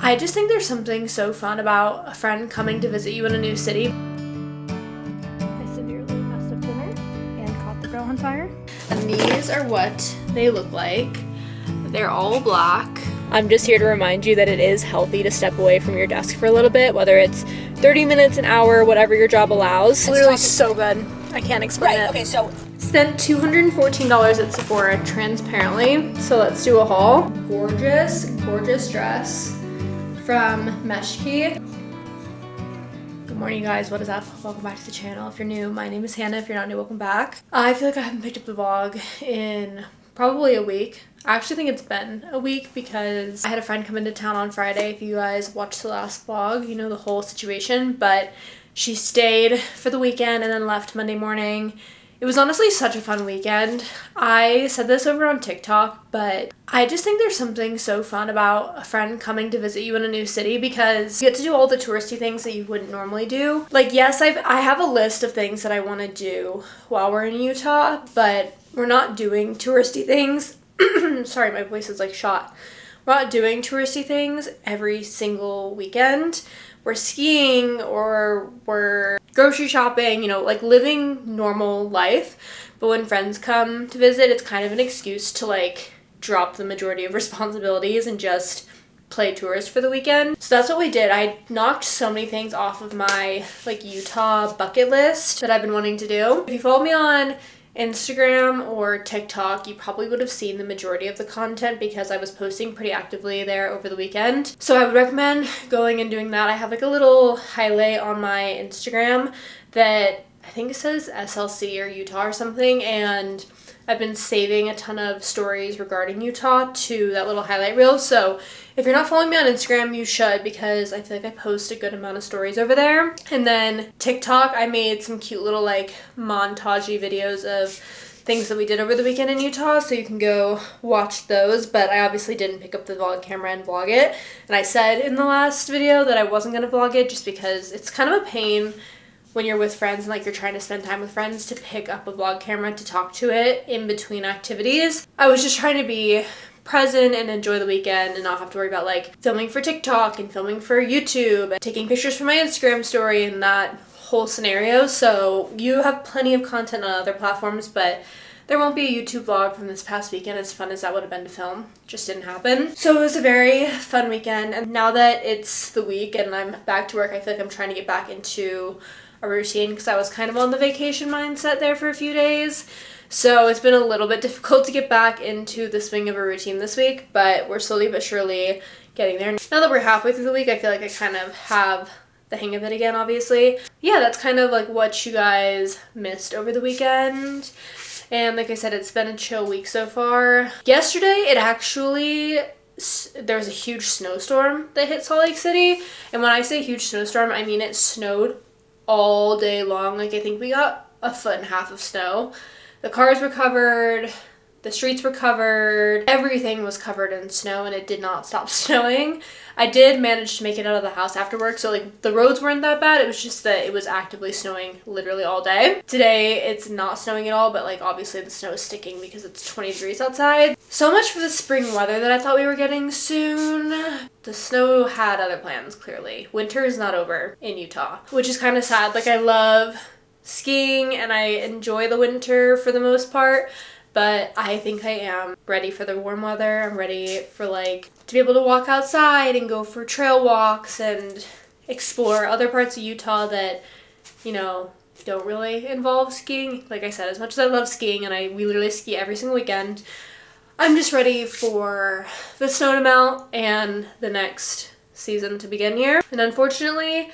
I just think there's something so fun about a friend coming to visit you in a new city. I severely messed up dinner and caught the grill on fire. And these are what they look like. They're all black. I'm just here to remind you that it is healthy to step away from your desk for a little bit, whether it's 30 minutes, an hour, whatever your job allows. It's literally so good. I can't explain it. Okay, so spent $214 at Sephora transparently. So let's do a haul. Gorgeous, gorgeous dress from Meshki. Good morning, guys. What is up? Welcome back to the channel. If you're new, my name is Hannah. If you're not new, welcome back. I feel like I haven't picked up the vlog in probably a week. I actually think it's been a week because I had a friend come into town on Friday. If you guys watched the last vlog, you know the whole situation, but she stayed for the weekend and then left Monday morning. It was honestly such a fun weekend. I said this over on TikTok, but I just think there's something so fun about a friend coming to visit you in a new city because you get to do all the touristy things that you wouldn't normally do. Like, yes, I have a list of things that I want to do while we're in Utah, but we're not doing touristy things. Sorry, my voice is like shot. We're not doing touristy things every single weekend. We're skiing or we're grocery shopping, you know, like living normal life. But when friends come to visit, it's kind of an excuse to like drop the majority of responsibilities and just play tourist for the weekend. So that's what we did. I knocked so many things off of my like Utah bucket list that I've been wanting to do. If you follow me on Instagram or TikTok, you probably would have seen the majority of the content because I was posting pretty actively there over the weekend. So I would recommend going and doing that. I have like a little highlight on my Instagram that I think it says SLC or Utah or something, and I've been saving a ton of stories regarding Utah to that little highlight reel. So if you're not following me on Instagram, you should, because I feel like I post a good amount of stories over there. And then TikTok, I made some cute little like montagey videos of things that we did over the weekend in Utah, so you can go watch those. But I obviously didn't pick up the vlog camera and vlog it. And I said in the last video that I wasn't going to vlog it just because it's kind of a pain when you're with friends and like you're trying to spend time with friends to pick up a vlog camera to talk to it in between activities. I was just trying to be present and enjoy the weekend and not have to worry about like filming for TikTok and filming for YouTube and taking pictures for my Instagram story and that whole scenario. So you have plenty of content on other platforms, but there won't be a YouTube vlog from this past weekend, as fun as that would have been to film. Just didn't happen. So it was a very fun weekend, and now that it's the week and I'm back to work, I feel like I'm trying to get back into a routine because I was kind of on the vacation mindset there for a few days. So it's been a little bit difficult to get back into the swing of a routine this week, but we're slowly but surely getting there. Now that we're halfway through the week, I feel like I kind of have the hang of it again, obviously. Yeah, that's kind of like what you guys missed over the weekend. And like I said, it's been a chill week so far. Yesterday, there was a huge snowstorm that hit Salt Lake City. And when I say huge snowstorm, I mean it snowed all day long. Like, I think we got 1.5 feet of snow. The cars were covered, the streets were covered, everything was covered in snow, and it did not stop snowing. I did manage to make it out of the house after work, so like the roads weren't that bad. It was just that it was actively snowing literally all day. Today it's not snowing at all, but like obviously the snow is sticking because it's 20 degrees outside. So much for the spring weather that I thought we were getting soon. The snow had other plans, clearly. Winter is not over in Utah, which is kind of sad. Like, I love skiing and I enjoy the winter for the most part, but I think I am ready for the warm weather. I'm ready for like to be able to walk outside and go for trail walks and explore other parts of Utah that, you know, don't really involve skiing. Like I said, as much as I love skiing and we literally ski every single weekend, I'm just ready for the snow to melt and the next season to begin here. And unfortunately,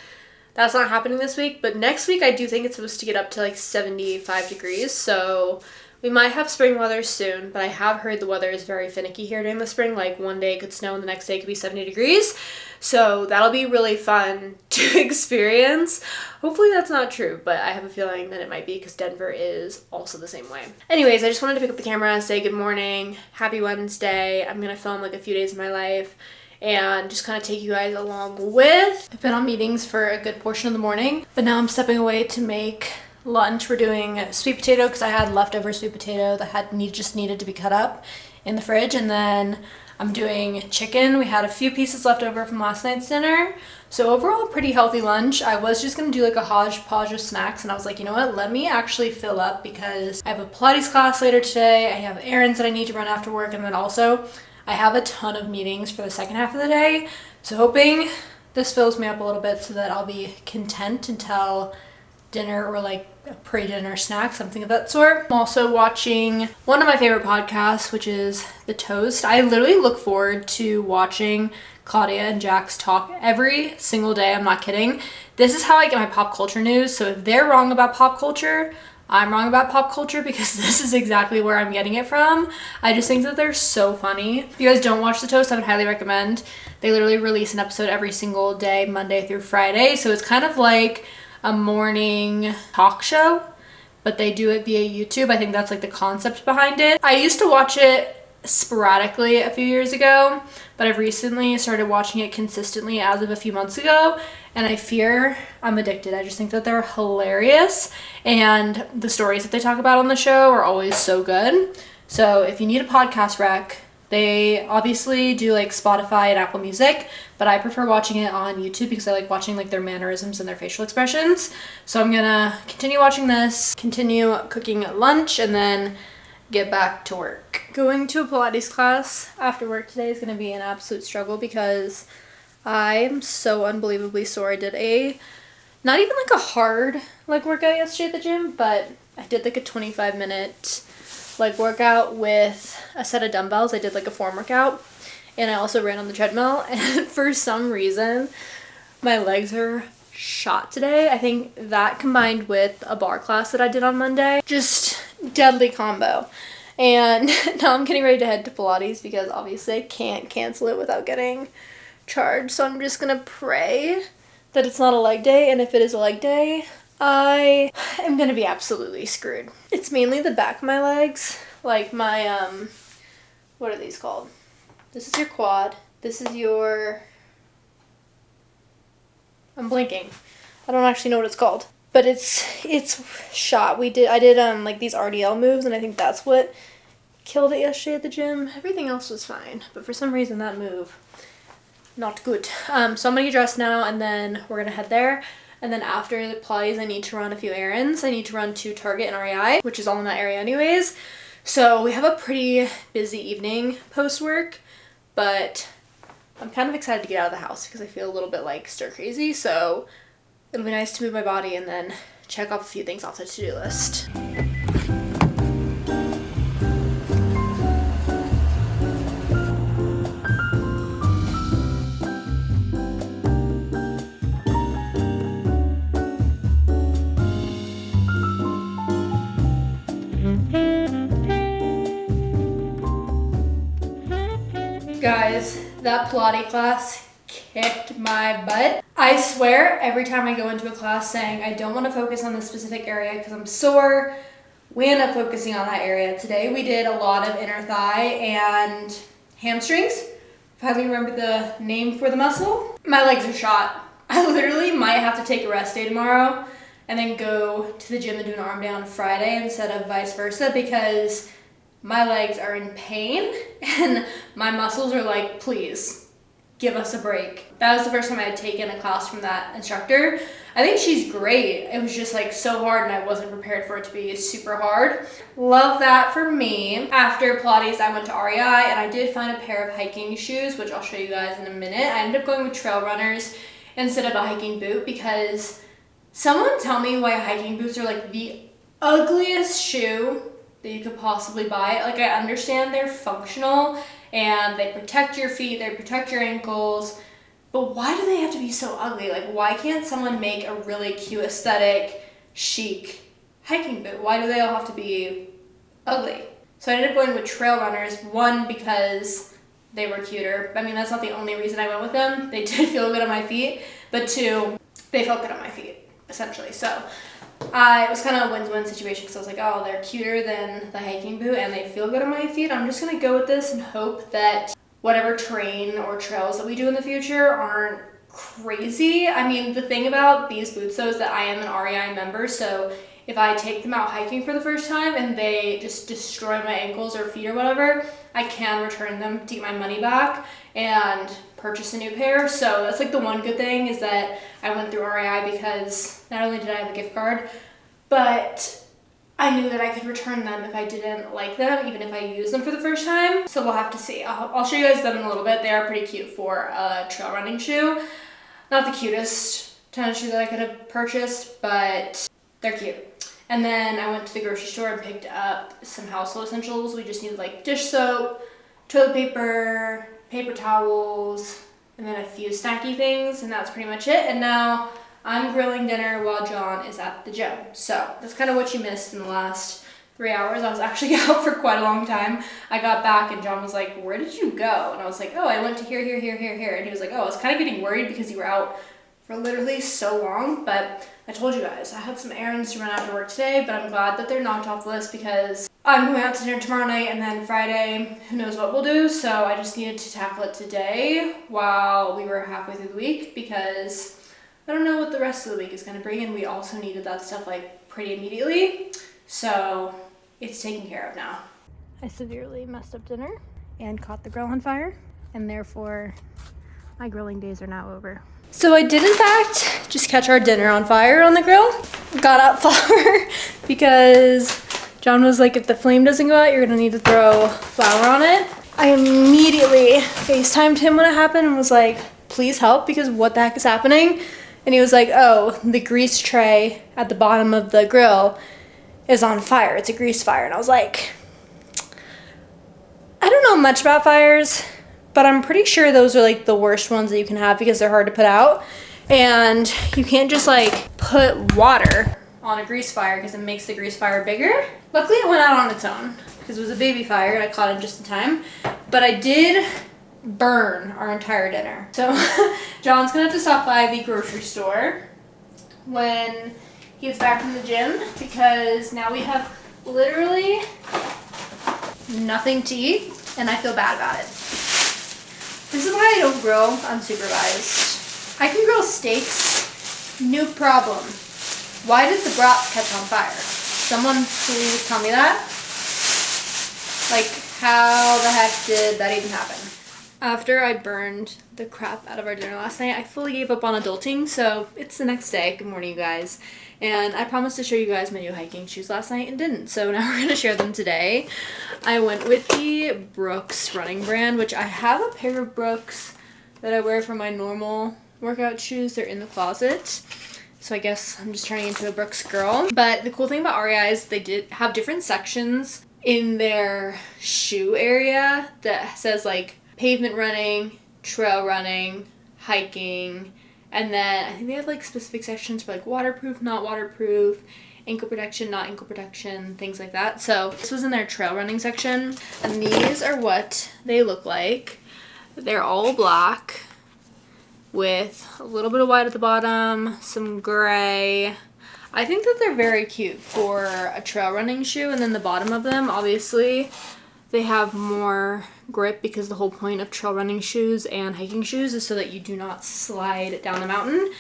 that's not happening this week, but next week I do think it's supposed to get up to like 75 degrees, so we might have spring weather soon, but I have heard the weather is very finicky here during the spring. Like, one day it could snow and the next day it could be 70 degrees, so that'll be really fun to experience. Hopefully that's not true, but I have a feeling that it might be because Denver is also the same way. Anyways, I just wanted to pick up the camera and say good morning, happy Wednesday. I'm gonna film like a few days of my life and just kind of take you guys along with. I've been on meetings for a good portion of the morning, but now I'm stepping away to make lunch. We're doing sweet potato because I had leftover sweet potato that just needed to be cut up in the fridge, and then I'm doing chicken. We had a few pieces left over from last night's dinner. So overall, pretty healthy lunch. I was just gonna do like a hodgepodge of snacks, and I was like, you know what? Let me actually fill up because I have a Pilates class later today. I have errands that I need to run after work, and then also I have a ton of meetings for the second half of the day. So hoping this fills me up a little bit so that I'll be content until dinner or like a pre-dinner snack, something of that sort. I'm also watching one of my favorite podcasts, which is The Toast. I literally look forward to watching Claudia and Jax talk every single day. I'm not kidding. This is how I get my pop culture news. So if they're wrong about pop culture, I'm wrong about pop culture because this is exactly where I'm getting it from. I just think that they're so funny. If you guys don't watch The Toast, I would highly recommend. They literally release an episode every single day, Monday through Friday. So it's kind of like a morning talk show, but they do it via YouTube. I think that's like the concept behind it. I used to watch it sporadically a few years ago, but I've recently started watching it consistently as of a few months ago, and I fear I'm addicted. I just think that they're hilarious, and the stories that they talk about on the show are always so good. So if you need a podcast rec, they obviously do like Spotify and Apple Music, but I prefer watching it on YouTube because I like watching like their mannerisms and their facial expressions. So I'm gonna continue watching this, continue cooking lunch, and then get back to work. Going to a Pilates class after work today is gonna be an absolute struggle because I'm so unbelievably sore. I did not even like a hard like workout yesterday at the gym, but I did like a 25-minute like workout with a set of dumbbells. I did like a form workout, and I also ran on the treadmill, and for some reason my legs are shot today. I think that combined with a bar class that I did on Monday, just deadly combo. And now I'm getting ready to head to Pilates because obviously I can't cancel it without getting charged. So I'm just gonna pray that it's not a leg day, and if it is a leg day, I am gonna be absolutely screwed. It's mainly the back of my legs, like my what are these called? This is your quad. This is your, I'm blinking. I don't actually know what it's called, but it's shot. I did like these RDL moves, and I think that's what killed it yesterday at the gym. Everything else was fine, but for some reason that move, not good. So I'm gonna get dressed now, and then we're gonna head there. And then after the Pilates, I need to run a few errands. I need to run to Target and REI, which is all in that area anyways. So we have a pretty busy evening post-work, but I'm kind of excited to get out of the house because I feel a little bit like stir crazy. So it'll be nice to move my body and then check off a few things off the to-do list. Guys, that Pilates class kicked my butt. I swear every time I go into a class saying I don't want to focus on this specific area because I'm sore, we end up focusing on that area. Today we did a lot of inner thigh and hamstrings. Finally remember the name for the muscle. My legs are shot. I literally might have to take a rest day tomorrow and then go to the gym and do an arm day on Friday instead of vice versa because my legs are in pain and my muscles are like, please give us a break. That was the first time I had taken a class from that instructor. I think she's great. It was just like so hard and I wasn't prepared for it to be super hard. Love that for me. After Pilates, I went to REI and I did find a pair of hiking shoes, which I'll show you guys in a minute. I ended up going with trail runners instead of a hiking boot because someone tell me why hiking boots are like the ugliest shoe that you could possibly buy. Like, I understand they're functional and they protect your feet, they protect your ankles, but why do they have to be so ugly? Like, why can't someone make a really cute, aesthetic, chic hiking boot? Why do they all have to be ugly? So I ended up going with trail runners, one, because they were cuter. I mean, that's not the only reason I went with them. They did feel good on my feet, but two, they felt good on my feet, essentially. So it was kind of a win-win situation because I was like, oh, they're cuter than the hiking boot and they feel good on my feet. I'm just going to go with this and hope that whatever terrain or trails that we do in the future aren't crazy. I mean, the thing about these boots though is that I am an REI member, so if I take them out hiking for the first time and they just destroy my ankles or feet or whatever, I can return them to get my money back and purchase a new pair. So that's like the one good thing, is that I went through REI because not only did I have a gift card, but I knew that I could return them if I didn't like them, even if I used them for the first time. So we'll have to see. I'll show you guys them in a little bit. They are pretty cute for a trail running shoe. Not the cutest tennis shoe that I could have purchased, but they're cute. And then I went to the grocery store and picked up some household essentials. We just needed like dish soap, toilet paper, paper towels, and then a few snacky things, and that's pretty much it. And now I'm grilling dinner while John is at the gym. So that's kind of what you missed in the last 3 hours. I was actually out for quite a long time. I got back and John was like, "Where did you go?" And I was like, "Oh, I went to here, here, here, here, here." And he was like, "Oh, I was kind of getting worried because you were out for literally so long." But I told you guys, I had some errands to run after work today, but I'm glad that they're knocked off the list because I'm going out to dinner tomorrow night, and then Friday, who knows what we'll do. So I just needed to tackle it today while we were halfway through the week, because I don't know what the rest of the week is going to bring, and we also needed that stuff like pretty immediately. So it's taken care of now. I severely messed up dinner and caught the grill on fire, and therefore my grilling days are now over. So I did in fact just catch our dinner on fire on the grill. Got out flour because John was like, if the flame doesn't go out, you're gonna need to throw flour on it. I immediately FaceTimed him when it happened and was like, please help, because what the heck is happening? And he was like, oh, the grease tray at the bottom of the grill is on fire. It's a grease fire. And I was like, I don't know much about fires, but I'm pretty sure those are like the worst ones that you can have because they're hard to put out. And you can't just like put water on a grease fire because it makes the grease fire bigger. Luckily it went out on its own because it was a baby fire and I caught it just in time. But I did burn our entire dinner. So John's gonna have to stop by the grocery store when he gets back from the gym, because now we have literally nothing to eat and I feel bad about it. This is why I don't grill unsupervised. I can grill steaks, no problem. Why did the broth catch on fire? Someone please tell me that. Like, how the heck did that even happen? After I burned the crap out of our dinner last night, I fully gave up on adulting, so it's the next day. Good morning, you guys. And I promised to show you guys my new hiking shoes last night and didn't, so now we're going to share them today. I went with the Brooks running brand, which I have a pair of Brooks that I wear for my normal workout shoes. They're in the closet, so I guess I'm just turning into a Brooks girl. But the cool thing about REI is they did have different sections in their shoe area that says like pavement running, trail running, hiking, and then I think they have like specific sections for like waterproof, not waterproof, ankle protection, not ankle protection, things like that. So this was in their trail running section, and these are what they look like. They're all black with a little bit of white at the bottom, some gray. I think that they're very cute for a trail running shoe, and then the bottom of them, obviously, they have more grip because the whole point of trail running shoes and hiking shoes is so that you do not slide down the mountain,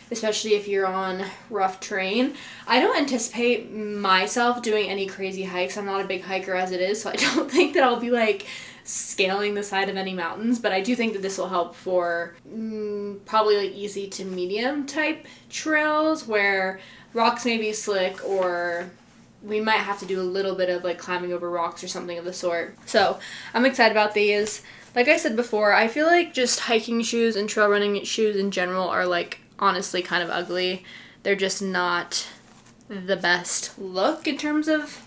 especially if you're on rough terrain. I don't anticipate myself doing any crazy hikes. I'm not a big hiker as it is, so I don't think that I'll be like scaling the side of any mountains, but I do think that this will help for probably like easy to medium type trails where rocks may be slick, or we might have to do a little bit of like climbing over rocks or something of the sort. So I'm excited about these. Like I said before, I feel like just hiking shoes and trail running shoes in general are like honestly kind of ugly. They're just not the best look in terms of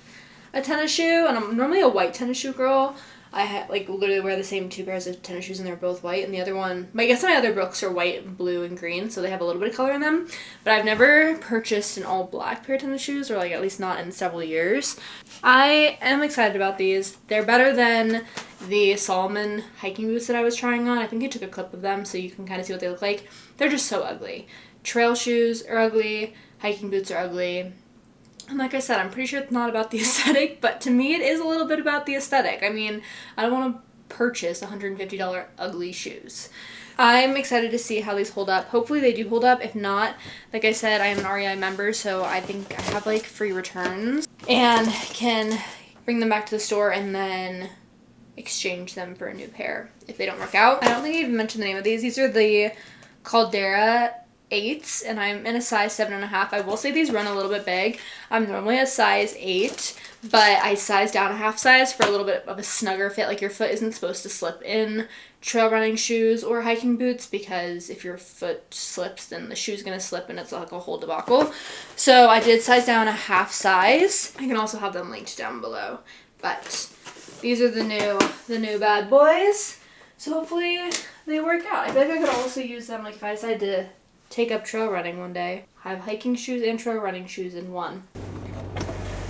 a tennis shoe, and I'm normally a white tennis shoe girl. I like literally wear the same two pairs of tennis shoes and they're both white, and the other one, I guess my other Brooks are white and blue and green, so they have a little bit of color in them, but I've never purchased an all black pair of tennis shoes, or like at least not in several years. I am excited about these. They're better than the Solomon hiking boots that I was trying on. I think I took a clip of them so you can kind of see what they look like. They're just so ugly. Trail shoes are ugly, hiking boots are ugly. And like I said, I'm pretty sure it's not about the aesthetic, but to me it is a little bit about the aesthetic. I mean, I don't want to purchase $150 ugly shoes. I'm excited to see how these hold up. Hopefully they do hold up. If not, like I said, I am an REI member, so I think I have like free returns and can bring them back to the store and then exchange them for a new pair if they don't work out. I don't think I even mentioned the name of these. These are the Caldera 8s, and I'm in a size 7.5. I will say these run a little bit big. I'm normally a size 8, but I sized down a half size for a little bit of a snugger fit. Like, your foot isn't supposed to slip in trail running shoes or hiking boots, because if your foot slips, then the shoe's gonna slip and it's like a whole debacle. So I did size down a half size. I can also have them linked down below, but these are the new bad boys. So hopefully they work out. I feel like I could also use them, like, if I decide to take up trail running one day. I have hiking shoes and trail running shoes in one.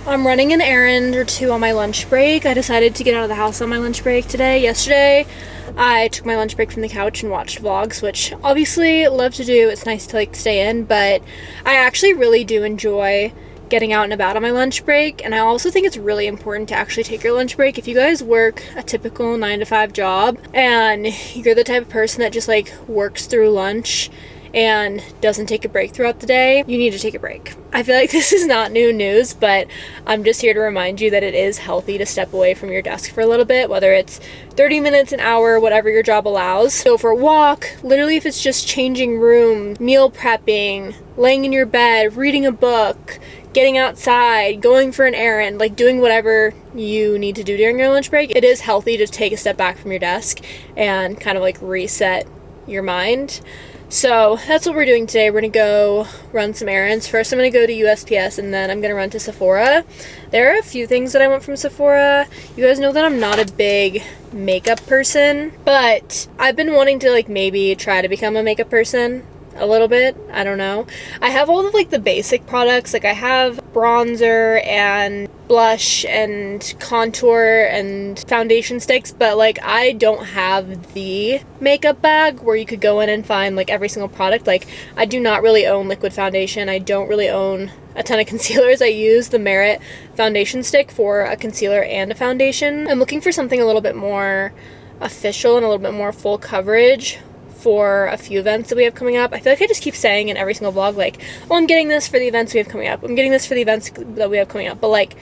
I'm running an errand or two on my lunch break. I decided to get out of the house on my lunch break today. Yesterday, I took my lunch break from the couch and watched vlogs, which obviously love to do. It's nice to like stay in, but I actually really do enjoy getting out and about on my lunch break. And I also think it's really important to actually take your lunch break. If you guys work a typical 9-to-5 job and you're the type of person that just like works through lunch and doesn't take a break throughout the day, you need to take a break. I feel like this is not new news, but I'm just here to remind you that it is healthy to step away from your desk for a little bit, whether it's 30 minutes, an hour, whatever your job allows. Go for a walk, literally if it's just changing rooms, meal prepping, laying in your bed, reading a book, getting outside, going for an errand, like doing whatever you need to do during your lunch break. It is healthy to take a step back from your desk and kind of like reset your mind. So that's what we're doing today. We're gonna go run some errands. First, I'm gonna go to USPS, and then I'm gonna run to Sephora. There are a few things that I want from Sephora. You guys know that I'm not a big makeup person, but I've been wanting to like maybe try to become a makeup person a little bit. I don't know. I have all of like the basic products. Like I have bronzer and blush and contour and foundation sticks, but like I don't have the makeup bag where you could go in and find like every single product. Like I do not really own liquid foundation. I don't really own a ton of concealers. I use the Merit foundation stick for a concealer and a foundation. I'm looking for something a little bit more official and a little bit more full coverage for a few events that we have coming up. I feel like I just keep saying in every single vlog, like, oh, I'm getting this for the events we have coming up. I'm getting this for the events that we have coming up. But like,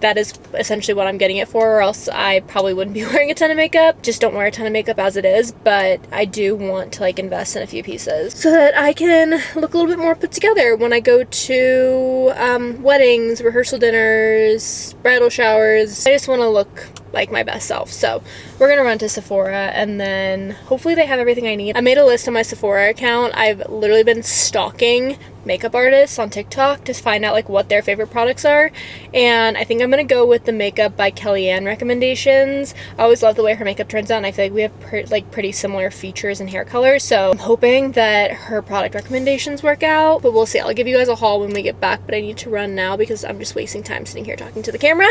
that is essentially what I'm getting it for, or else I probably wouldn't be wearing a ton of makeup. Just don't wear a ton of makeup as it is, but I do want to like invest in a few pieces so that I can look a little bit more put together when I go to weddings, rehearsal dinners, bridal showers. I just want to look like my best self. So we're gonna run to Sephora, and then hopefully they have everything I need. I made a list on my Sephora account. I've literally been stalking makeup artists on TikTok to find out like what their favorite products are, and I think I'm gonna go with the Makeup by Kellyanne recommendations. I always love the way her makeup turns out, and I feel like we have pretty similar features and hair colors, so I'm hoping that her product recommendations work out, but we'll see. I'll give you guys a haul when we get back, but I need to run now because I'm just wasting time sitting here talking to the camera,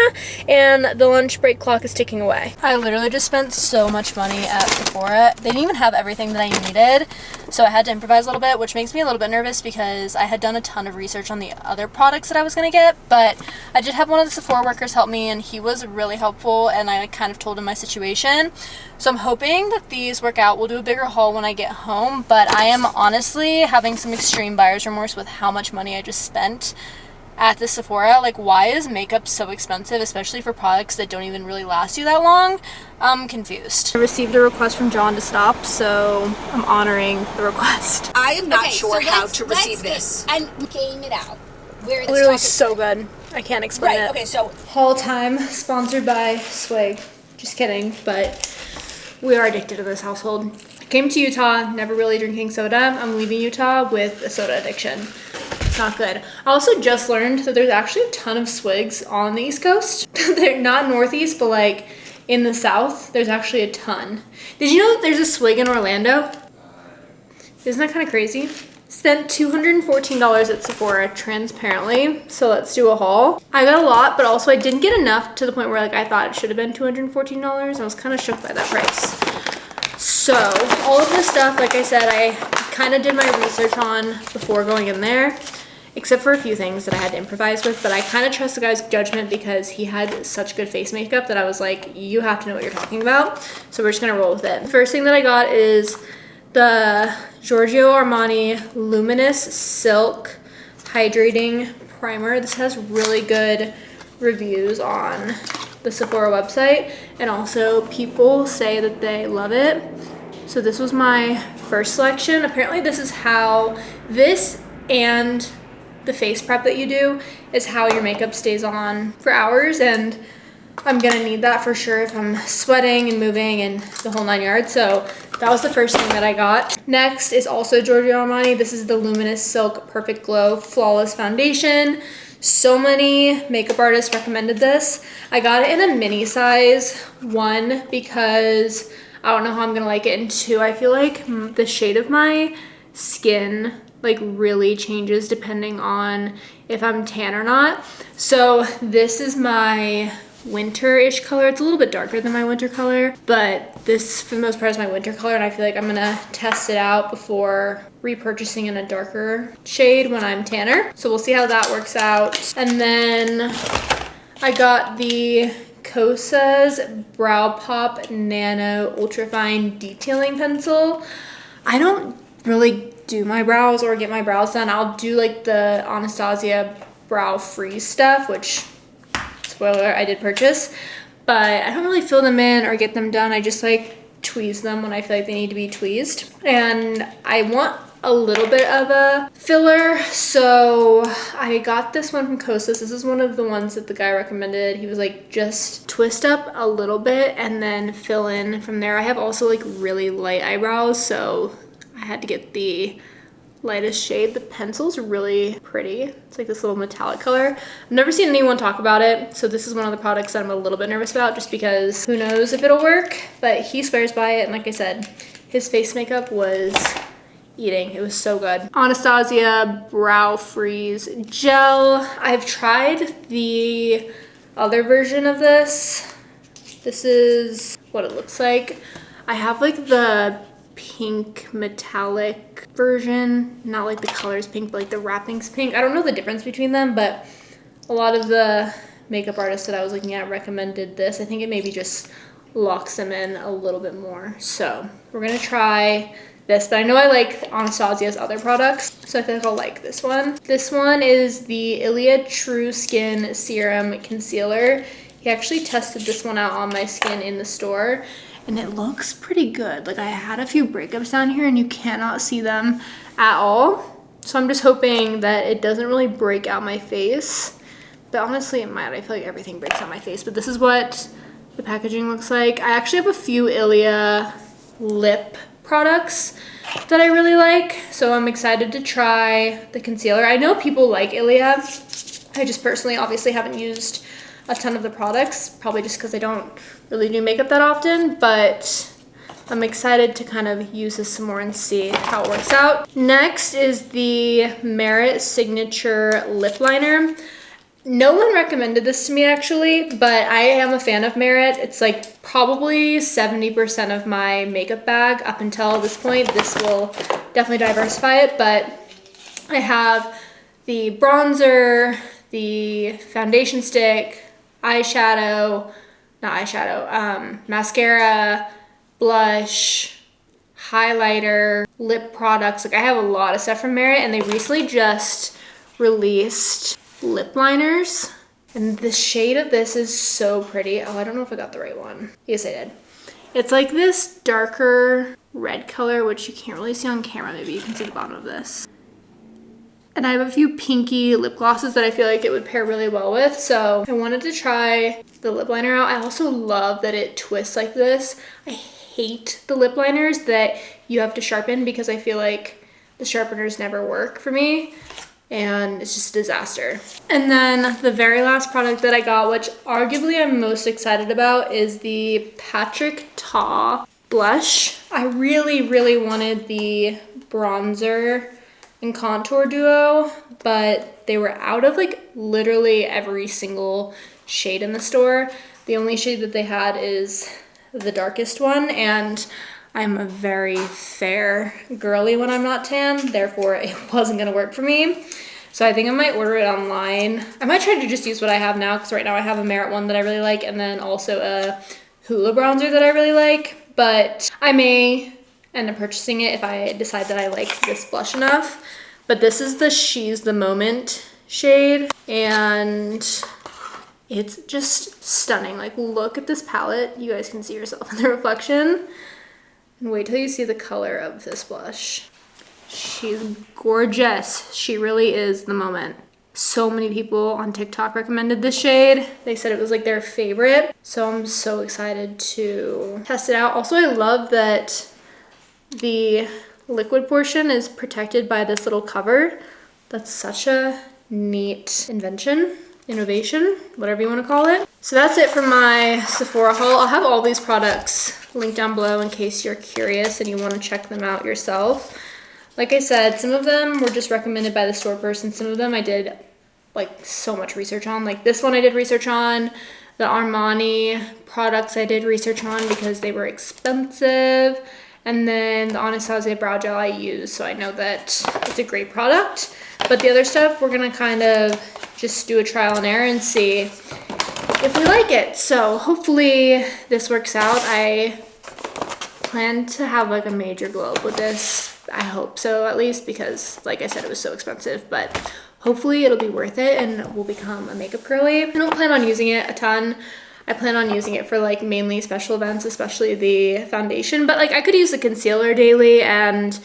and the lunch break clock is ticking away. I literally just spent so much money at Sephora. They didn't even have everything that I needed, so I had to improvise a little bit, which makes me a little bit nervous because I had done a ton of research on the other products that I was going to get, but I did have one of the Sephora workers help me, and he was really helpful, and I kind of told him my situation. So I'm hoping that these work out. We'll do a bigger haul when I get home, but I am honestly having some extreme buyer's remorse with how much money I just spent at the Sephora. Like, why is makeup so expensive, especially for products that don't even really last you that long? I'm confused. I received a request from John to stop, so I'm honoring the request. I am not sure how to receive this. And game it out. Where Literally so good. I can't explain it. Okay, so haul time, sponsored by Swig. Just kidding, but we are addicted to this household. I came to Utah, never really drinking soda. I'm leaving Utah with a soda addiction. It's not good. I also just learned that there's actually a ton of Swigs on the East Coast. They're not Northeast, but like in the South, there's actually a ton. Did you know that there's a Swig in Orlando? Isn't that kind of crazy? Spent $214 at Sephora transparently, so let's do a haul. I got a lot, but also I didn't get enough to the point where like I thought it should have been $214. I was kind of shook by that price. So all of this stuff, like I said, I kind of did my research on before going in there, except for a few things that I had to improvise with, but I kind of trust the guy's judgment because he had such good face makeup that I was like, you have to know what you're talking about. So we're just gonna roll with it. The first thing that I got is the Giorgio Armani Luminous Silk Hydrating Primer. This has really good reviews on the Sephora website, and also people say that they love it. So this was my first selection. Apparently this is how, this and the face prep that you do is how your makeup stays on for hours, and I'm gonna need that for sure if I'm sweating and moving and the whole 9 yards. So that was the first thing that I got. Next is also Giorgio Armani. This is the Luminous Silk Perfect Glow Flawless Foundation. So many makeup artists recommended this. I got it in a mini size, 1, because I don't know how I'm gonna like it, and 2, I feel like the shade of my skin like really changes depending on if I'm tan or not. So this is my winter-ish color. It's a little bit darker than my winter color, but this for the most part is my winter color, and I feel like I'm gonna test it out before repurchasing in a darker shade when I'm tanner. So we'll see how that works out. And then I got the Kosas Brow Pop Nano Ultrafine Detailing Pencil. I don't really do my brows or get my brows done. I'll do like the Anastasia Brow Freeze stuff, which, spoiler, I did purchase, but I don't really fill them in or get them done. I just like tweeze them when I feel like they need to be tweezed. And I want a little bit of a filler, so I got this one from Kosas. This is one of the ones that the guy recommended. He was like, just twist up a little bit and then fill in from there. I have also like really light eyebrows, so I had to get the lightest shade. The pencil's really pretty. It's like this little metallic color. I've never seen anyone talk about it, so this is one of the products that I'm a little bit nervous about, just because who knows if it'll work, but he swears by it, and like I said, his face makeup was eating. It was so good. Anastasia Brow Freeze Gel. I've tried the other version of this. This is what it looks like. I have like the pink metallic version, not like the color's pink, but like the wrapping's pink. I don't know the difference between them, but a lot of the makeup artists that I was looking at recommended this. I think it maybe just locks them in a little bit more. So we're gonna try this, but I know I like Anastasia's other products, so I feel like I'll like this one. This one is the Ilia True Skin Serum Concealer. He actually tested this one out on my skin in the store, and it looks pretty good. Like, I had a few breakups down here and you cannot see them at all. So I'm just hoping that it doesn't really break out my face, but honestly it might. I feel like everything breaks out my face, but this is what the packaging looks like. I actually have a few Ilia lip products that I really like, so I'm excited to try the concealer. I know people like Ilia. I just personally obviously haven't used a ton of the products, probably just because I don't really do makeup that often, but I'm excited to kind of use this some more and see how it works out. Next is the Merit Signature Lip Liner. No one recommended this to me actually, but I am a fan of Merit. It's like probably 70% of my makeup bag up until this point. This will definitely diversify it, but I have the bronzer, the foundation stick, mascara, blush, highlighter, lip products. Like, I have a lot of stuff from Merit, and they recently just released lip liners, and the shade of this is so pretty. Oh, I don't know if I got the right one. Yes, I did. It's like this darker red color, which you can't really see on camera. Maybe you can see the bottom of this. And I have a few pinky lip glosses that I feel like it would pair really well with, so I wanted to try the lip liner out. I also love that it twists like this. I hate the lip liners that you have to sharpen, because I feel like the sharpeners never work for me, and it's just a disaster. And then the very last product that I got, which arguably I'm most excited about, is the Patrick Ta blush. I really wanted the bronzer and contour duo, but they were out of like literally every single shade in the store. The only shade that they had is the darkest one, and I'm a very fair girly when I'm not tan, therefore it wasn't gonna work for me. So I think I might order it online. I might try to just use what I have now, because right now I have a Merit one that I really like, and then also a Hoola bronzer that I really like, but I may end up purchasing it if I decide that I like this blush enough. But this is the She's the Moment shade, and it's just stunning. Like, look at this palette. You guys can see yourself in the reflection. And wait till you see the color of this blush. She's gorgeous. She really is the moment. So many people on TikTok recommended this shade. They said it was like their favorite. So I'm so excited to test it out. Also, I love that the liquid portion is protected by this little cover. That's such a neat innovation, whatever you want to call it. So that's it for my Sephora haul. I'll have all these products linked down below in case you're curious and you want to check them out yourself. Like I said, some of them were just recommended by the store person. Some of them I did like so much research on. Like this one I did research on. The Armani products I did research on because they were expensive. And then the Anastasia brow gel I use, so I know that it's a great product. But the other stuff, we're gonna kind of just do a trial and error and see if we like it. So hopefully this works out. I plan to have like a major glow up with this. I hope so, at least, because like I said, it was so expensive, but hopefully it'll be worth it and we'll become a makeup girly. I don't plan on using it a ton. I plan on using it for like mainly special events, especially the foundation, but like I could use the concealer daily and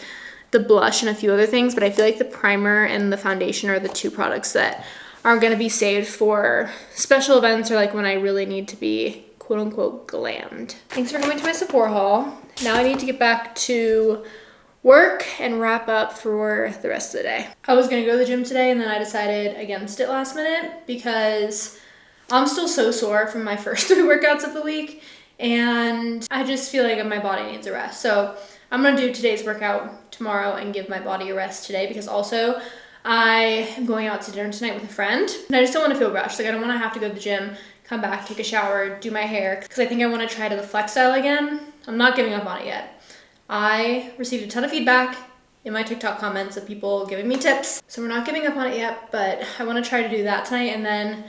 the blush and a few other things, but I feel like the primer and the foundation are the two products that are gonna be saved for special events or like when I really need to be quote unquote glammed. Thanks for coming to my Sephora haul. Now I need to get back to work and wrap up for the rest of the day. I was gonna go to the gym today and then I decided against it last minute because I'm still so sore from my first 3 workouts of the week and I just feel like my body needs a rest. So I'm gonna do today's workout tomorrow and give my body a rest today because also I am going out to dinner tonight with a friend and I just don't wanna feel rushed. Like I don't wanna have to go to the gym, come back, take a shower, do my hair because I think I wanna try to the flex style again. I'm not giving up on it yet. I received a ton of feedback in my TikTok comments of people giving me tips. So we're not giving up on it yet, but I wanna try to do that tonight and then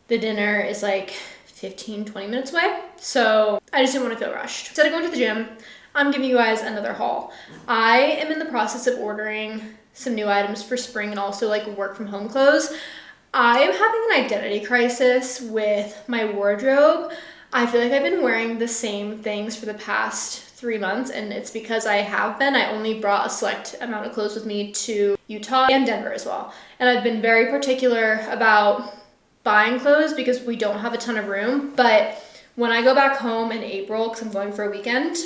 the dinner is like 15-20 minutes away. So I just didn't want to feel rushed. Instead of going to the gym, I'm giving you guys another haul. I am in the process of ordering some new items for spring and also like work from home clothes. I am having an identity crisis with my wardrobe. I feel like I've been wearing the same things for the past 3 months and it's because I only brought a select amount of clothes with me to Utah and Denver as well. And I've been very particular about buying clothes because we don't have a ton of room. But when I go back home in April, because I'm going for a weekend,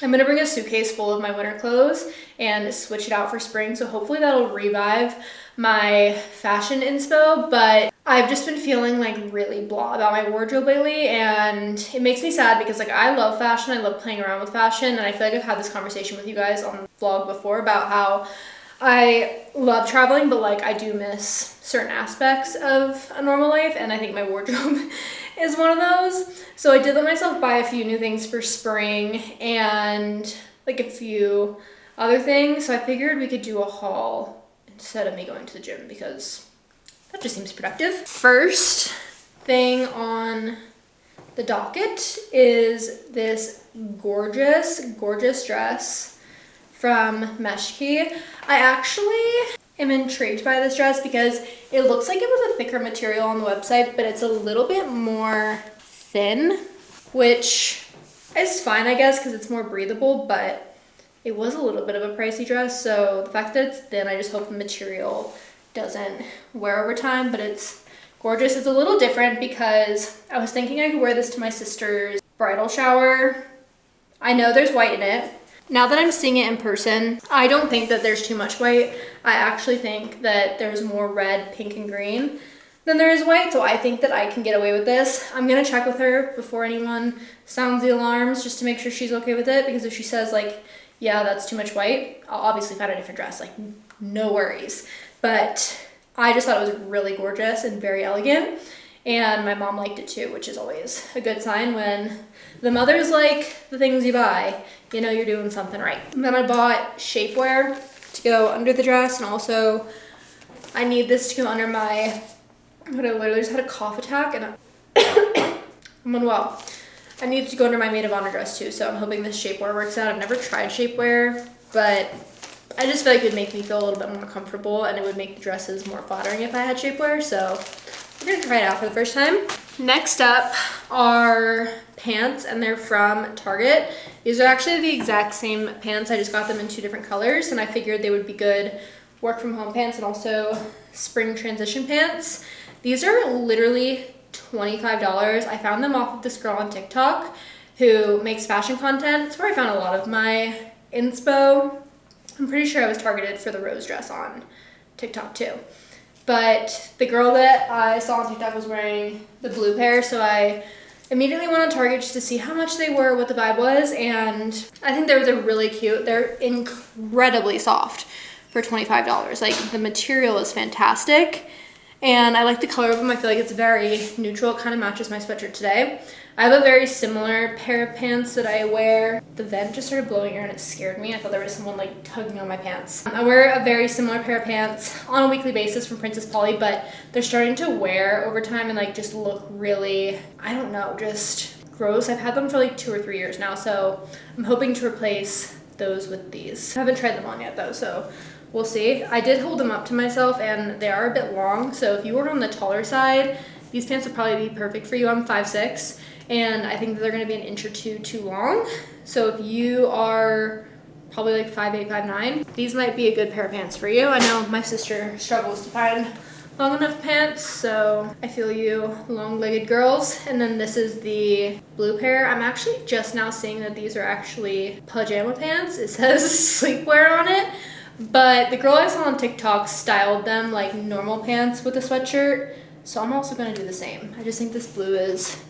I'm gonna bring a suitcase full of my winter clothes and switch it out for spring. So hopefully that'll revive my fashion inspo. But I've just been feeling like really blah about my wardrobe lately and it makes me sad because like I love fashion, I love playing around with fashion, and I feel like I've had this conversation with you guys on the vlog before about how I love traveling, but like I do miss certain aspects of a normal life, and I think my wardrobe is one of those. So I did let myself buy a few new things for spring and like a few other things. So I figured we could do a haul instead of me going to the gym because that just seems productive. First thing on the docket is this gorgeous dress from Meshki. I actually am intrigued by this dress because it looks like it was a thicker material on the website, but it's a little bit more thin, which is fine, I guess, because it's more breathable, but it was a little bit of a pricey dress. So the fact that it's thin, I just hope the material doesn't wear over time, but it's gorgeous. It's a little different because I was thinking I could wear this to my sister's bridal shower. I know there's white in it. Now that I'm seeing it in person, I don't think that there's too much white. I actually think that there's more red, pink, and green than there is white, so I think that I can get away with this. I'm gonna check with her before anyone sounds the alarms just to make sure she's okay with it, because if she says like, yeah, that's too much white, I'll obviously find a different dress, like no worries. But I just thought it was really gorgeous and very elegant, and my mom liked it too, which is always a good sign when the mothers like the things you buy. You know you're doing something right. And then I bought shapewear to go under the dress, and also I need this to go under my, I literally just had a cough attack and I'm unwell. I need to go under my maid of honor dress too, so I'm hoping this shapewear works out. I've never tried shapewear, but I just feel like it would make me feel a little bit more comfortable and it would make the dresses more flattering if I had shapewear, so we're gonna try it out for the first time. Next up are pants, and they're from Target. These are actually the exact same pants. I just got them in 2 different colors, and I figured they would be good work from home pants and also spring transition pants. These are literally $25. I found them off of this girl on TikTok who makes fashion content. It's where I found a lot of my inspo. I'm pretty sure I was targeted for the rose dress on TikTok too. But the girl that I saw on TikTok was wearing the blue pair, so I immediately went on Target just to see how much they were, what the vibe was, and I think they're really cute. They're incredibly soft for $25. Like, the material is fantastic, and I like the color of them. I feel like it's very neutral. It kind of matches my sweatshirt today. I have a very similar pair of pants that I wear. The vent just started blowing air and it scared me. I thought there was someone like tugging on my pants. I wear a very similar pair of pants on a weekly basis from Princess Polly, but they're starting to wear over time and like just look really, I don't know, just gross. I've had them for like 2 or 3 years now, so I'm hoping to replace those with these. I haven't tried them on yet though, so we'll see. I did hold them up to myself and they are a bit long, so if you were on the taller side, these pants would probably be perfect for you. I'm 5'6", and I think they're gonna be an inch or two too long. So if you are probably like 5'8", 5'9", these might be a good pair of pants for you. I know my sister struggles to find long enough pants, so I feel you, long-legged girls. And then this is the blue pair. I'm actually just now seeing that these are actually pajama pants. It says sleepwear on it, but the girl I saw on TikTok styled them like normal pants with a sweatshirt, so I'm also gonna do the same. I just think this blue is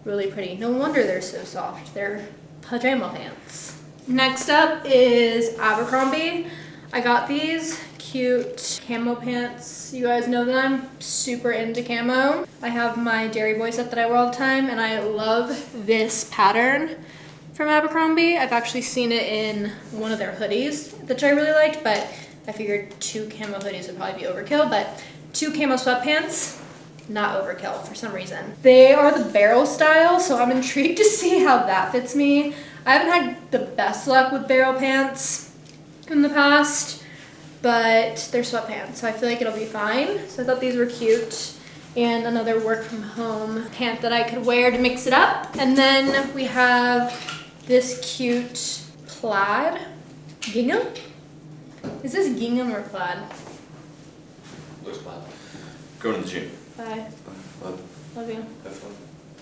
really pretty. No wonder they're so soft. They're pajama pants. Next up is Abercrombie. I got these cute camo pants. You guys know that I'm super into camo. I have my Dairy Boy set that I wear all the time, and I love this pattern from Abercrombie. I've actually seen it in one of their hoodies that I really liked, but I figured 2 camo hoodies would probably be overkill, but 2 camo sweatpants, not overkill for some reason. They are the barrel style, so I'm intrigued to see how that fits me. I haven't had the best luck with barrel pants in the past, but they're sweatpants, so I feel like it'll be fine. So I thought these were cute. And another work from home pant that I could wear to mix it up. And then we have this cute plaid gingham. Is this gingham or plaid? Looks plaid. Going to the gym. Bye. Bye. Love you. Have fun.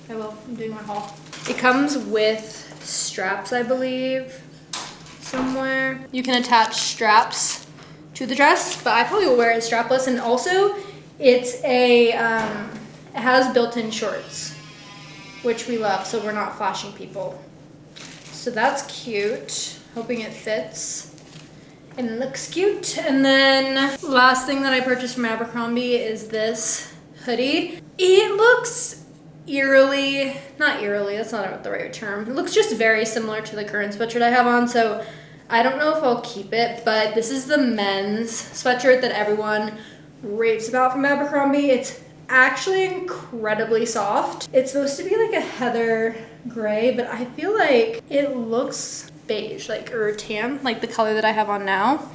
I will. I'm doing my haul. It comes with straps, I believe, somewhere. You can attach straps to the dress, but I probably will wear it strapless. And also, it's a, it has built-in shorts, which we love, so we're not flashing people. So that's cute. Hoping it fits and looks cute. And then last thing that I purchased from Abercrombie is this hoodie. It looks eerily, not eerily, that's not the right term. It looks just very similar to the current sweatshirt I have on, so I don't know if I'll keep it, but this is the men's sweatshirt that everyone raves about from Abercrombie. It's actually incredibly soft. It's supposed to be like a heather gray, but I feel like it looks beige, like, or tan, like the color that I have on now,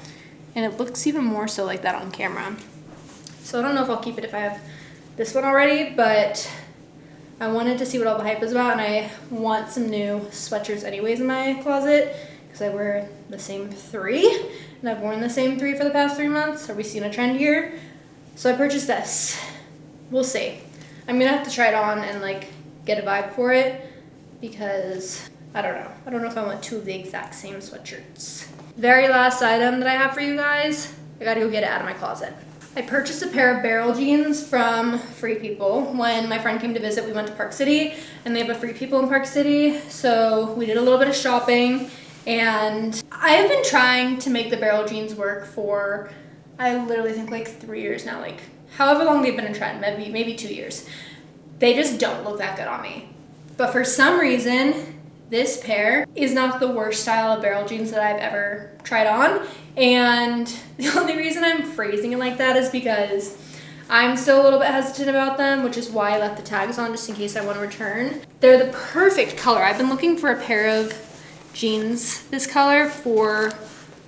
and it looks even more so like that on camera. So I don't know if I'll keep it if I have this one already, but I wanted to see what all the hype was about, and I want some new sweatshirts anyways in my closet because I wear the same 3, and I've worn the same 3 for the past 3 months. Are we seeing a trend here? So I purchased this. We'll see. I'm gonna have to try it on and like get a vibe for it because I don't know. I don't know if I want 2 of the exact same sweatshirts. Very last item that I have for you guys. I gotta go get it out of my closet. I purchased a pair of Barrel jeans from Free People. When my friend came to visit, we went to Park City, and they have a Free People in Park City, so we did a little bit of shopping, and I have been trying to make the Barrel jeans work for, I literally think like 3 years now, like however long they've been in trend, maybe 2 years. They just don't look that good on me. But for some reason, this pair is not the worst style of Barrel jeans that I've ever tried on. And the only reason I'm phrasing it like that is because I'm still a little bit hesitant about them, which is why I left the tags on just in case I want to return. They're the perfect color. I've been looking for a pair of jeans this color for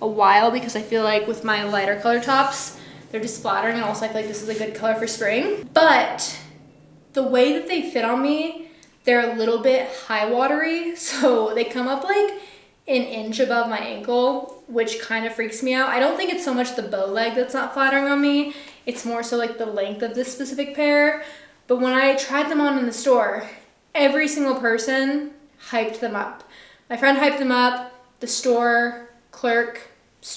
a while because I feel like with my lighter color tops, they're just flattering, and also I feel like this is a good color for spring. But the way that they fit on me, they're a little bit high watery, so they come up like an inch above my ankle, which kind of freaks me out. I don't think it's so much the bow leg that's not flattering on me, it's more so like the length of this specific pair. But when I tried them on in the store, every single person hyped them up. My friend hyped them up, the store clerk,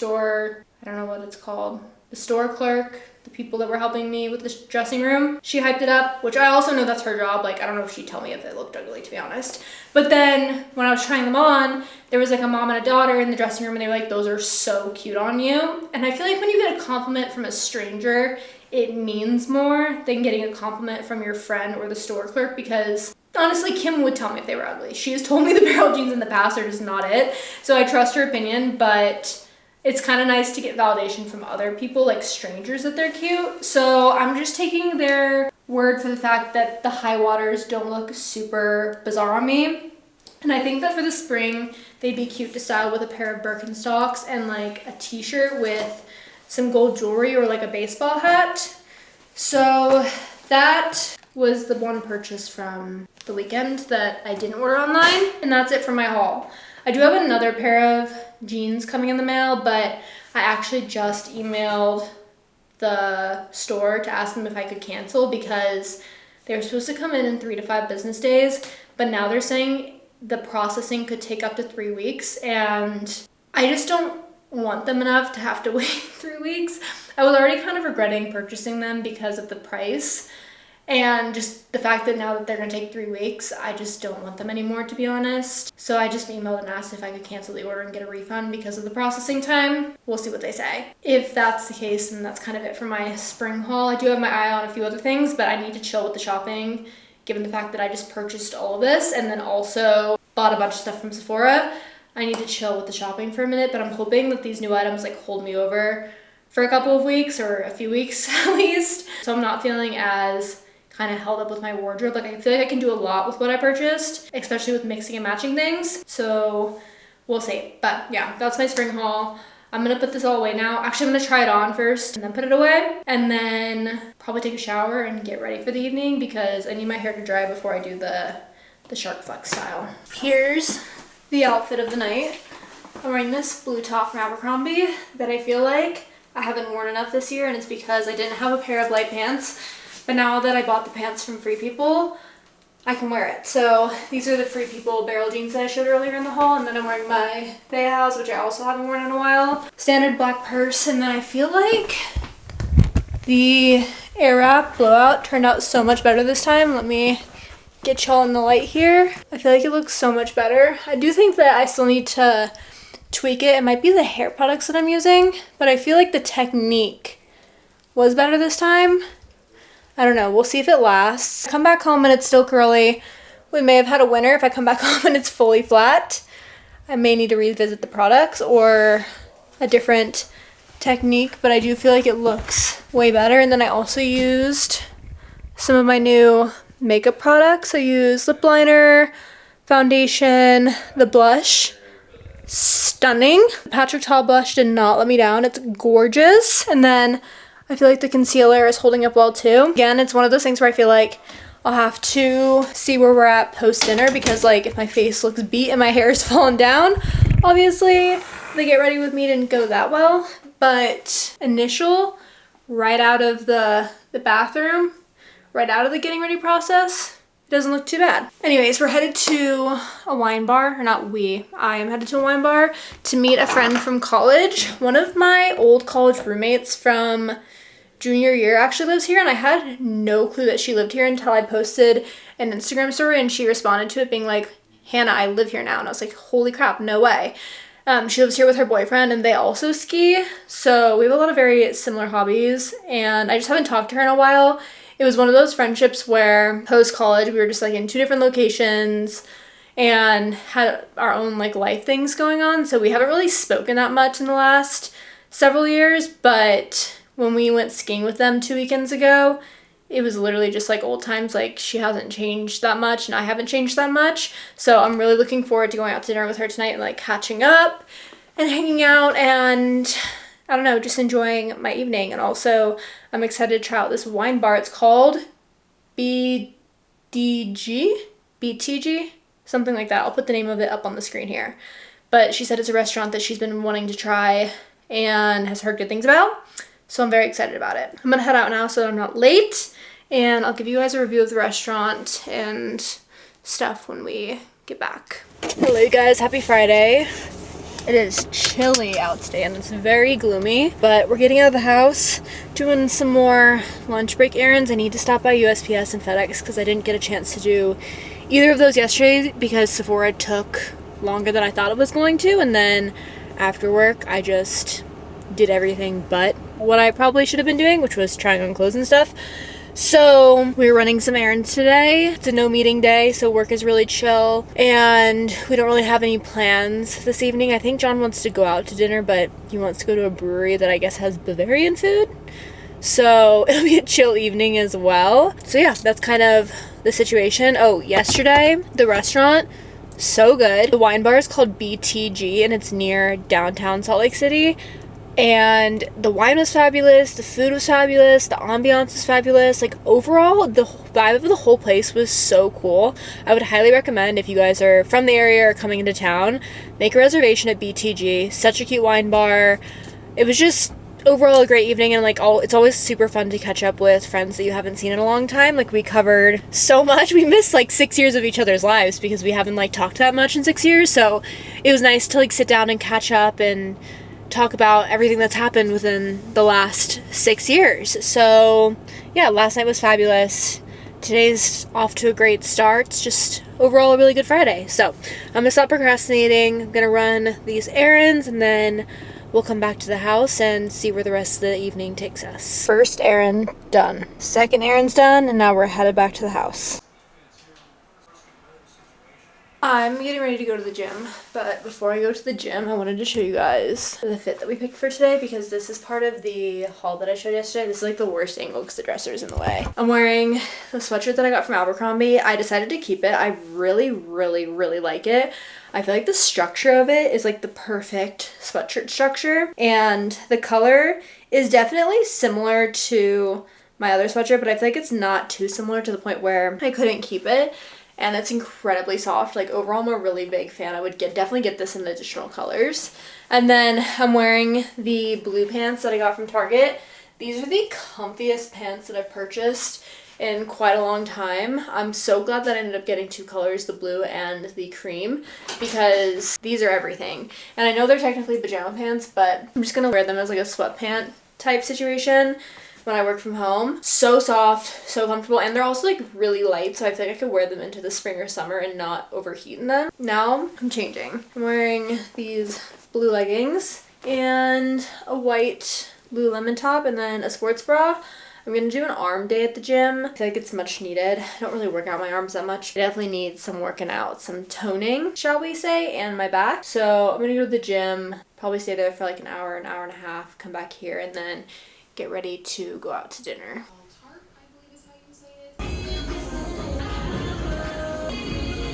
I don't know what it's called, the store clerk, the people that were helping me with the dressing room, she hyped it up, which I also know that's her job. Like, I don't know if she'd tell me if it looked ugly, to be honest. But then when I was trying them on, there was like a mom and a daughter in the dressing room, and they were like, those are so cute on you. And I feel like when you get a compliment from a stranger, it means more than getting a compliment from your friend or the store clerk, because honestly, Kim would tell me if they were ugly. She has told me the barrel jeans in the past are just not it. So I trust her opinion, but it's kind of nice to get validation from other people, like strangers, that they're cute. So I'm just taking their word for the fact that the high waters don't look super bizarre on me. And I think that for the spring, they'd be cute to style with a pair of Birkenstocks and like a t-shirt with some gold jewelry or like a baseball hat. So that was the one purchase from the weekend that I didn't order online, and that's it for my haul. I do have another pair of jeans coming in the mail, but I actually just emailed the store to ask them if I could cancel because they were supposed to come in 3 to 5 business days, but now they're saying the processing could take up to 3 weeks, and I just don't want them enough to have to wait 3 weeks. I was already kind of regretting purchasing them because of the price, and just the fact that now that they're gonna take 3 weeks, I just don't want them anymore, to be honest. So I just emailed and asked if I could cancel the order and get a refund because of the processing time. We'll see what they say. If that's the case, then that's kind of it for my spring haul. I do have my eye on a few other things, but I need to chill with the shopping, given the fact that I just purchased all of this and then also bought a bunch of stuff from Sephora. I need to chill with the shopping for a minute, but I'm hoping that these new items like hold me over for a couple of weeks or a few weeks at least. So I'm not feeling as kind of held up with my wardrobe. Like, I feel like I can do a lot with what I purchased, especially with mixing and matching things. So we'll see. But yeah, that's my spring haul. I'm gonna put this all away now. Actually, I'm gonna try it on first and then put it away, and then probably take a shower and get ready for the evening because I need my hair to dry before I do the shark flex style. Here's the outfit of the night. I'm wearing this blue top from Abercrombie that I feel like I haven't worn enough this year, and it's because I didn't have a pair of light pants. But now that I bought the pants from Free People, I can wear it. So these are the Free People barrel jeans that I showed earlier in the haul, and then I'm wearing my House, which I also haven't worn in a while. Standard black purse, and then I feel like the Airwrap blowout turned out so much better this time. Let me get y'all in the light here. I feel like it looks so much better. I do think that I still need to tweak it. It might be the hair products that I'm using, but I feel like the technique was better this time. I don't know, we'll see if it lasts. Come back home and it's still curly. We may have had a winner. If I come back home and it's fully flat, I may need to revisit the products or a different technique, but I do feel like it looks way better. And then I also used some of my new makeup products. I used lip liner, foundation, the blush. Stunning. Patrick Ta blush did not let me down. It's gorgeous. And then I feel like the concealer is holding up well too. Again, it's one of those things where I feel like I'll have to see where we're at post dinner because like if my face looks beat and my hair is falling down, obviously the get ready with me didn't go that well. But initial, right out of the bathroom, right out of the getting ready process, it doesn't look too bad. Anyways, we're headed to a wine bar, or not we, I am headed to a wine bar to meet a friend from college. One of my old college roommates from junior year actually lives here, and I had no clue that she lived here until I posted an Instagram story and she responded to it being like, Hannah, I live here now. And I was like, holy crap, no way. She lives here with her boyfriend and they also ski. So we have a lot of very similar hobbies, and I just haven't talked to her in a while. It was one of those friendships where post-college we were just like in 2 different locations and had our own like life things going on. So we haven't really spoken that much in the last several years, but when we went skiing with them 2 weekends ago, it was literally just like old times. Like, she hasn't changed that much and I haven't changed that much. So I'm really looking forward to going out to dinner with her tonight and like catching up and hanging out and I don't know, just enjoying my evening. And also I'm excited to try out this wine bar. It's called BTG, something like that. I'll put the name of it up on the screen here. But she said it's a restaurant that she's been wanting to try and has heard good things about. So I'm very excited about it. I'm gonna head out now so that I'm not late, and I'll give you guys a review of the restaurant and stuff when we get back. Hello you guys, happy Friday. It is chilly out today and it's very gloomy, but we're getting out of the house, doing some more lunch break errands. I need to stop by USPS and FedEx because I didn't get a chance to do either of those yesterday because Sephora took longer than I thought it was going to, and then after work I just did everything but what I probably should have been doing, which was trying on clothes and stuff. So we're running some errands today. It's a no meeting day, so work is really chill and we don't really have any plans this evening. I think John wants to go out to dinner, but he wants to go to a brewery that I guess has Bavarian food, so it'll be a chill evening as well. So yeah, that's kind of the situation. Oh, yesterday the restaurant, so good. The wine bar is called BTG and it's near downtown Salt Lake City. And the wine was fabulous, the food was fabulous, the ambiance was fabulous. Like, overall, the vibe of the whole place was so cool. I would highly recommend, if you guys are from the area or coming into town, make a reservation at BTG. Such a cute wine bar. It was just overall a great evening, and like it's always super fun to catch up with friends that you haven't seen in a long time. Like, we covered so much. We missed like 6 years of each other's lives because we haven't like talked that much in 6 years. So it was nice to like sit down and catch up and talk about everything that's happened within the last 6 years. So yeah, last night was fabulous. Today's off to a great start. It's just overall a really good Friday. So I'm gonna stop procrastinating. I'm gonna run these errands and then we'll come back to the house and see where the rest of the evening takes us. First errand done. Second errand's done, and now we're headed back to the house. I'm getting ready to go to the gym, but before I go to the gym, I wanted to show you guys the fit that we picked for today because this is part of the haul that I showed yesterday. This is like the worst angle because the dresser is in the way. I'm wearing the sweatshirt that I got from Abercrombie. I decided to keep it. I really, really, really like it. I feel like the structure of it is like the perfect sweatshirt structure, and the color is definitely similar to my other sweatshirt, but I feel like it's not too similar to the point where I couldn't keep it. And it's incredibly soft. Like, overall, I'm a really big fan. I would definitely get this in additional colors. And then I'm wearing the blue pants that I got from Target. These are the comfiest pants that I've purchased in quite a long time. I'm so glad that I ended up getting two colors, the blue and the cream, because these are everything. And I know they're technically pajama pants, but I'm just gonna wear them as like a sweatpant type situation when I work from home. So soft, so comfortable, and they're also like really light, so I feel like I could wear them into the spring or summer and not overheat in them. Now I'm changing. I'm wearing these blue leggings and a white Lululemon top and then a sports bra. I'm gonna do an arm day at the gym. I feel like it's much needed. I don't really work out my arms that much. I definitely need some working out, some toning, shall we say, and my back. So I'm gonna go to the gym, probably stay there for like an hour and a half, come back here, and then get ready to go out to dinner.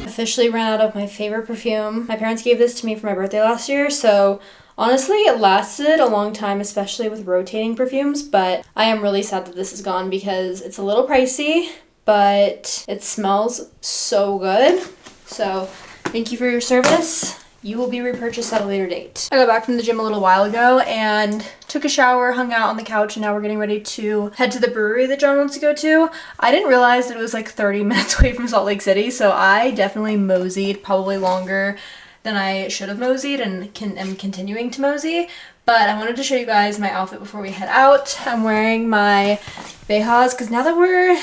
Officially ran out of my favorite perfume. My parents gave this to me for my birthday last year, so honestly it lasted a long time, especially with rotating perfumes, but I am really sad that this is gone because it's a little pricey, but it smells so good. So thank you for your service. You will be repurchased at a later date. I got back from the gym a little while ago and took a shower, hung out on the couch, and now we're getting ready to head to the brewery that John wants to go to. I didn't realize that it was like 30 minutes away from Salt Lake City, so I definitely moseyed, probably longer than I should have moseyed, and am continuing to mosey. But I wanted to show you guys my outfit before we head out. I'm wearing my Behas because now that we're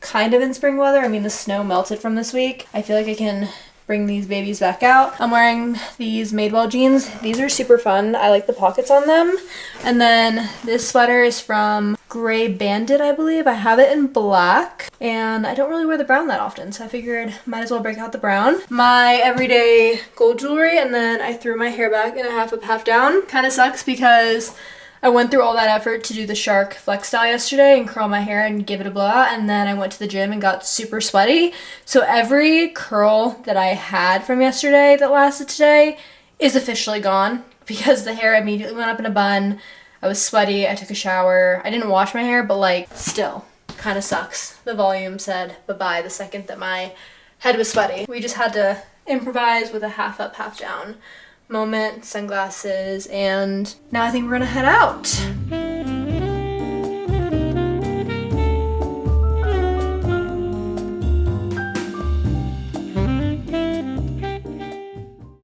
kind of in spring weather, I mean the snow melted from this week, I feel like I can bring these babies back out. I'm wearing these Madewell jeans. These are super fun. I like the pockets on them. And then this sweater is from Gray Bandit, I believe. I have it in black, and I don't really wear the brown that often, so I figured might as well break out the brown. My everyday gold jewelry, and then I threw my hair back in a half up, half down. Kind of sucks because I went through all that effort to do the shark flex style yesterday and curl my hair and give it a blowout, and then I went to the gym and got super sweaty. So every curl that I had from yesterday that lasted today is officially gone because the hair immediately went up in a bun. I was sweaty, I took a shower. I didn't wash my hair, but like still kind of sucks. The volume said bye-bye the second that my head was sweaty. We just had to improvise with a half up, half down moment, sunglasses, and now I think we're gonna head out.